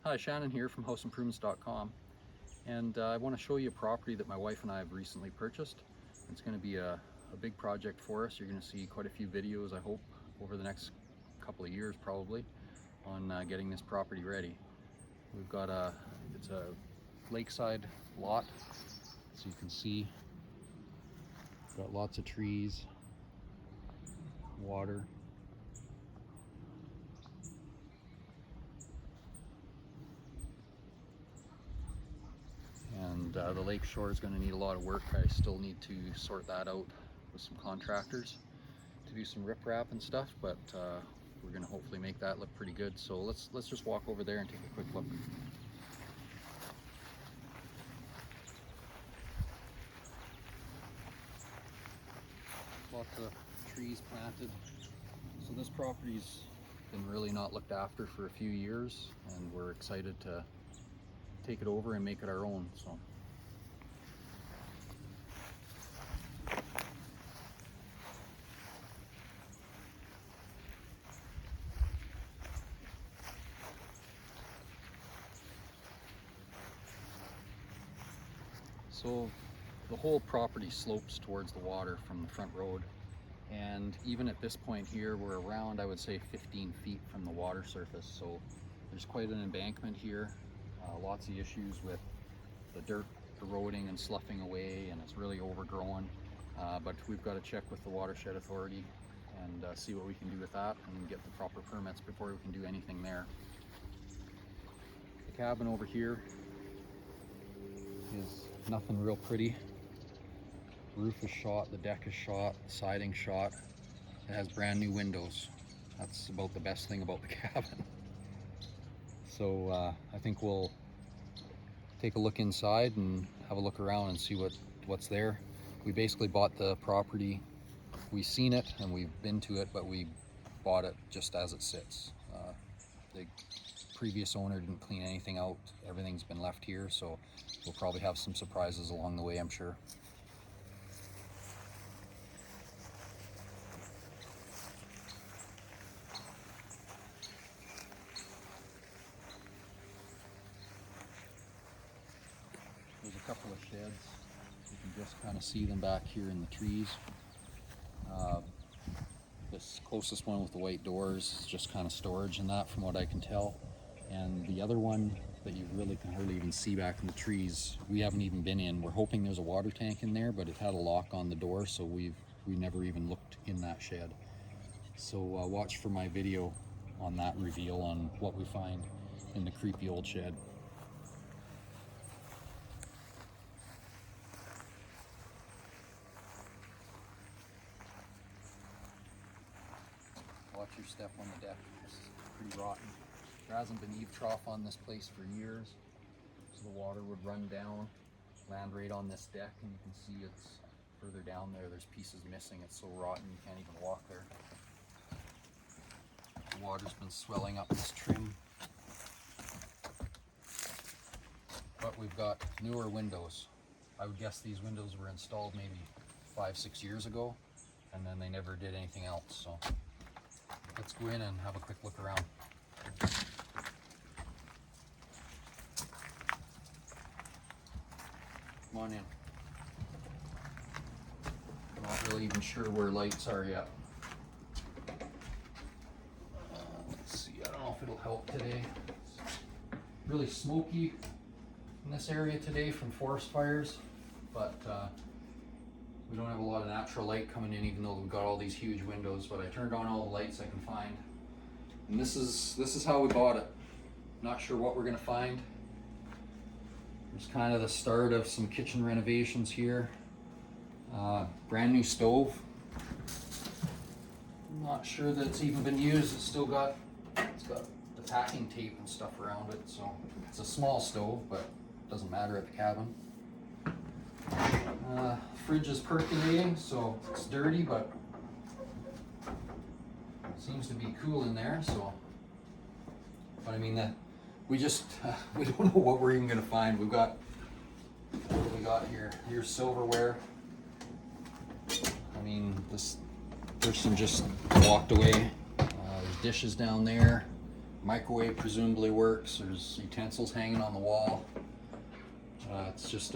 Hi, Shannon here from houseimprovements.com, and I want to show you a property that my wife and I have recently purchased. It's going to be a big project for us. You're going to see quite a few videos, I hope, over the next couple of years probably on getting this property ready. We've got it's a lakeside lot, so you can see got lots of trees, water. And the lake shore is going to need a lot of work. I still need to sort that out with some contractors to do some riprap and stuff, but we're going to hopefully make that look pretty good. So let's just walk over there and take a quick look. Lots of trees planted. So this property's been really not looked after for a few years, and we're excited to take it over and make it our own. So the whole property slopes towards the water from the front road, and even at this point here we're around, I would say, 15 feet from the water surface. So there's quite an embankment here, lots of issues with the dirt eroding and sloughing away, and it's really overgrown, but we've got to check with the watershed authority and see what we can do with that and get the proper permits before we can do anything there. The cabin over here is nothing real pretty. Roof is shot, the deck is shot, siding shot. It has brand new windows. That's about the best thing about the cabin. So I think we'll take a look inside and have a look around and see what's there. We basically bought the property. We've seen it and we've been to it, but we bought it just as it sits. The previous owner didn't clean anything out. Everything's been left here, so we'll probably have some surprises along the way, I'm sure. There's a couple of sheds. You can just kind of see them back here in the trees. This closest one with the white doors is just kind of storage and that, from what I can tell. And the other one that you really can hardly even see back in the trees, we haven't even been in. We're hoping there's a water tank in there, but it had a lock on the door, so we never even looked in that shed. So watch for my video on that reveal on what we find in the creepy old shed. Watch your step on the deck. This is pretty rotten. There hasn't been eave trough on this place for years, so the water would run down, land right on this deck, and you can see it's further down there. There's pieces missing. It's so rotten you can't even walk there. The water's been swelling up this trim, but we've got newer windows. I would guess these windows were installed maybe 5-6 years ago, and then they never did anything else. So let's go in and have a quick look around. Come on in. I'm not really even sure where lights are yet. Let's see, I don't know if it'll help today. It's really smoky in this area today from forest fires, but we don't have a lot of natural light coming in, even though we've got all these huge windows. But I turned on all the lights I can find, and this is how we bought it. Not sure what we're gonna find. There's kind of the start of some kitchen renovations here. Brand new stove. I'm not sure that it's even been used. It's got the packing tape and stuff around it, so it's a small stove, but it doesn't matter at the cabin. Fridge is percolating, so it's dirty, but it seems to be cool in there. So, but I mean, we don't know what we're even gonna find. What do we got here? Here's silverware. I mean, this person just walked away. There's dishes down there. Microwave presumably works. There's utensils hanging on the wall. It's just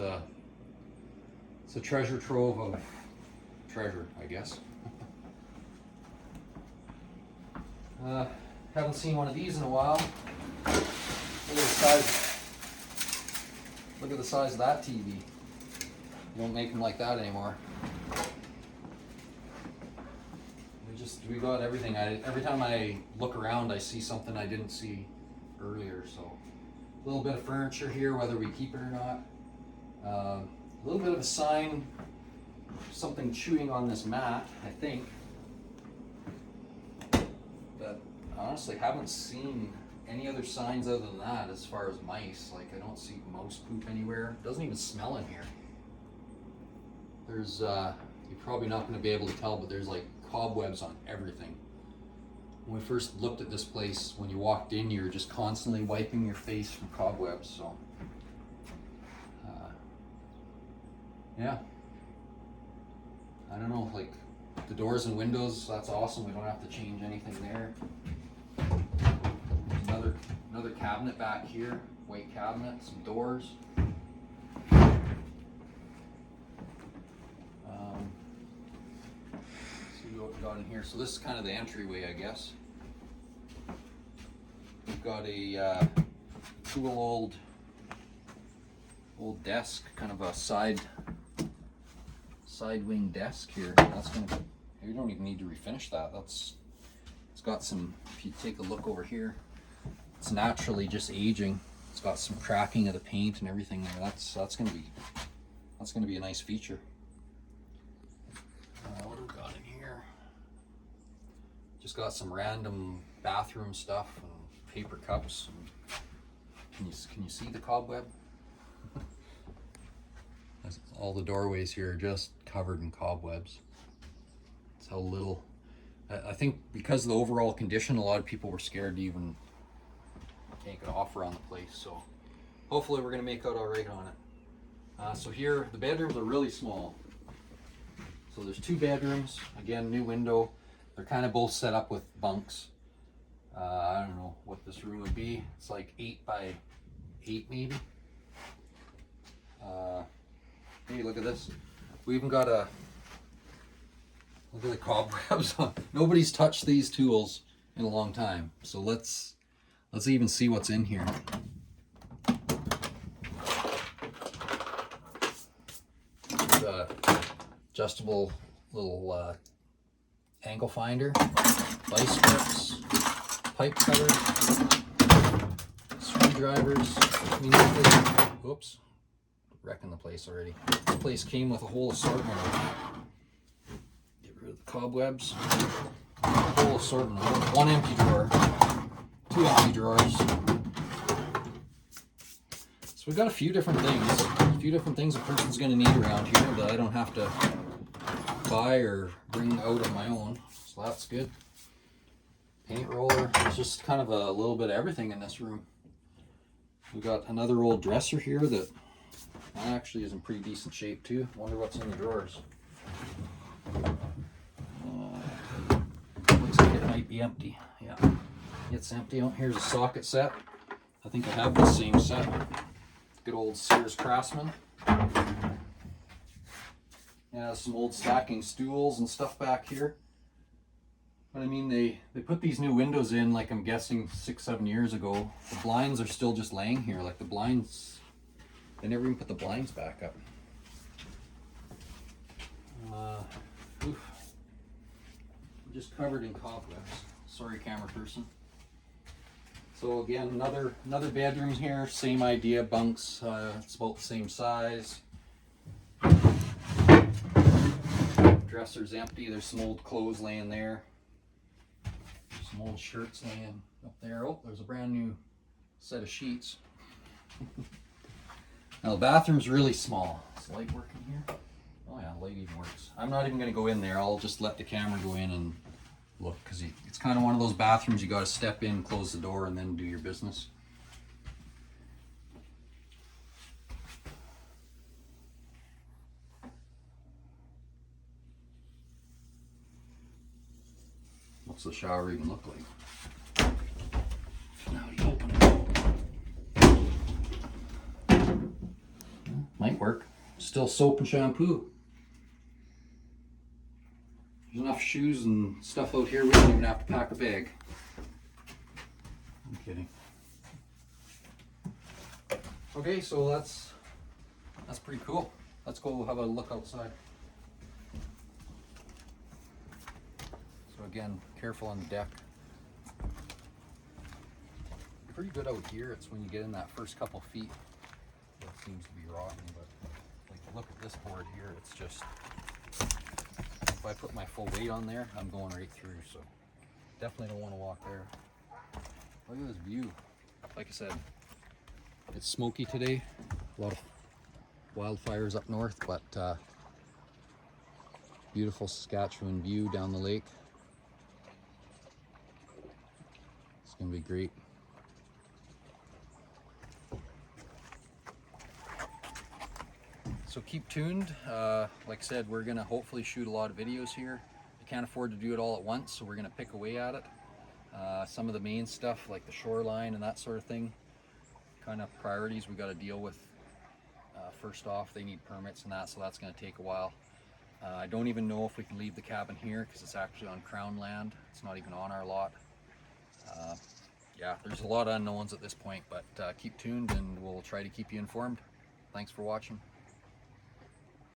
it's a treasure trove of treasure, I guess. Haven't seen one of these in a while. Look at the size of that TV. You don't make them like that anymore. We got everything. Every time I look around, I see something I didn't see earlier. So a little bit of furniture here, whether we keep it or not. A little bit of a sign, something chewing on this mat, I think. But I honestly haven't seen any other signs other than that as far as mice. Like, I don't see mouse poop anywhere. It doesn't even smell in here. There's, you're probably not going to be able to tell, but there's like cobwebs on everything. When we first looked at this place, when you walked in, you were just constantly wiping your face from cobwebs. So, yeah. I don't know, like the doors and windows, that's awesome. We don't have to change anything there. There's another cabinet back here, white cabinet, some doors. See what we got in here. So this is kind of the entryway, I guess. We've got a cool old desk, kind of a side wing desk here. That's gonna. You don't even need to refinish that. It's got some. If you take a look over here, it's naturally just aging. It's got some cracking of the paint and everything there. That's gonna be a nice feature. What do we got in here? Just got some random bathroom stuff and paper cups. Can you see the cobweb? All the doorways here are just covered in cobwebs. That's how little. I think because of the overall condition, a lot of people were scared to even make an offer on the place. So hopefully we're going to make out all right on it. So here, the bedrooms are really small. So there's 2 bedrooms. Again, new window. They're kind of both set up with bunks. I don't know what this room would be. It's like 8 by 8 maybe. Hey, look at this. We even got look at the cobwebs on. Nobody's touched these tools in a long time. So let's even see what's in here. The adjustable little angle finder, vice grips, pipe cutter, screwdrivers. Whoops. Wrecking the place already. This place came with a whole assortment of, get rid of the cobwebs, a whole assortment, 1 empty drawer, 2 empty drawers. So we've got a few different things a person's going to need around here that I don't have to buy or bring out on my own, so that's good. Paint roller. There's just kind of a little bit of everything in this room. We've got another old dresser here that actually is in pretty decent shape too. Wonder what's in the drawers. Looks like it might be empty. Yeah, it's empty. Oh, here's a socket set. I think I have the same set. Good old Sears Craftsman. Yeah, some old stacking stools and stuff back here. But I mean, they put these new windows in, like I'm guessing 6-7 years ago. The blinds are still just laying here. Like the blinds. They never even put the blinds back up. Just covered in cobwebs. Sorry, camera person. So again, another bedroom here. Same idea, bunks. It's about the same size. Dresser's empty. There's some old clothes laying there. Some old shirts laying up there. Oh, there's a brand new set of sheets. Now the bathroom's really small. Is light working here? Oh yeah, light even works. I'm not even going to go in there. I'll just let the camera go in and look, because it's kind of one of those bathrooms you got to step in, close the door, and then do your business. What's the shower even look like? Might work. Still soap and shampoo. There's enough shoes and stuff out here, we don't even have to pack a bag. I'm kidding. Okay, so that's pretty cool. Let's go have a look outside. So again, careful on the deck. Pretty good out here. It's when you get in that first couple feet that seems to be rotten, but like look at this board here, it's just, if I put my full weight on there, I'm going right through, so definitely don't want to walk there. Look at this view. Like I said, it's smoky today, a lot of wildfires up north, but beautiful Saskatchewan view down the lake. It's gonna be great. So keep tuned. Like I said, we're gonna hopefully shoot a lot of videos here. We can't afford to do it all at once, so we're gonna pick away at it. Some of the main stuff like the shoreline and that sort of thing, kind of priorities we got to deal with. First off, they need permits and that, so that's going to take a while. I don't even know if we can leave the cabin here because it's actually on Crown land. It's not even on our lot. Yeah, there's a lot of unknowns at this point, but keep tuned and we'll try to keep you informed. Thanks for watching.